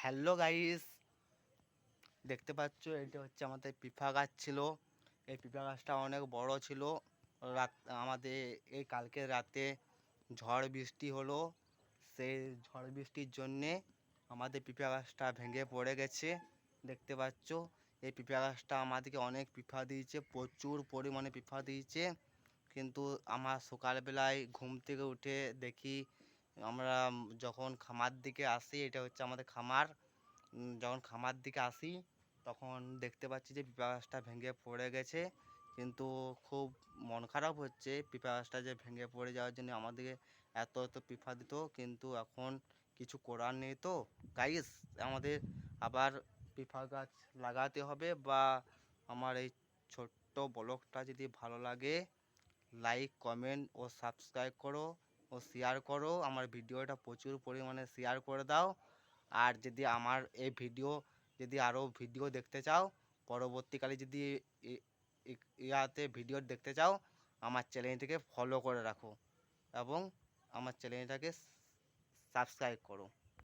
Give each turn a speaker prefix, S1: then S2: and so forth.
S1: Hello guys, দেখতে পাচ্ছ এটা হচ্ছে আমাদের পিফা গাছ ছিল। এই পিফা গাছটা অনেক বড় ছিল। রাত আমাদের এই কালকে রাতে ঝড় বৃষ্টি হলো। সেই ঝড় বৃষ্টির জন্যে আমাদের পিফা গাছটা ভেঙে পড়ে গেছে। দেখতে পাচ্ছ এই পিফা গাছটা আমাদেরকে অনেক পিফা দিয়েছে, প্রচুর পরিমাণে পিফা দিয়েছে। কিন্তু আমার সকালবেলায় ঘুম থেকে উঠে দেখি, আমরা যখন খামার দিকে আসি, এটা হচ্ছে আমাদের খামার। যখন খামার দিকে আসি তখন দেখতে পাচ্ছি যে পিঁপড়া গাছটা ভেঙে পড়ে গেছে। কিন্তু খুব মন খারাপ হচ্ছে, পিঁপড়া গাছটা যে ভেঙে পড়ে যাওয়ার জন্য আমাদেরকে এত এত পিঁপড়া দিত, কিন্তু এখন কিছু করার নেই। তো গাইস, আমাদের আবার পিঁপড়া গাছ লাগাতে হবে। বা আমার এই ছোট্ট ব্লগটা যদি ভালো লাগে, লাইক কমেন্ট ও সাবস্ক্রাইব করো ও শেয়ার করো। আমার ভিডিওটা প্রচুর পরিমাণে শেয়ার করে দাও। আর যদি আমার এই ভিডিও, যদি আরও ভিডিও দেখতে চাও, পরবর্তীকালে যদি ইয়াতে ভিডিও দেখতে চাও, আমার চ্যানেলটিকে ফলো করে রাখো এবং আমার চ্যানেলটাকে সাবস্ক্রাইব করো।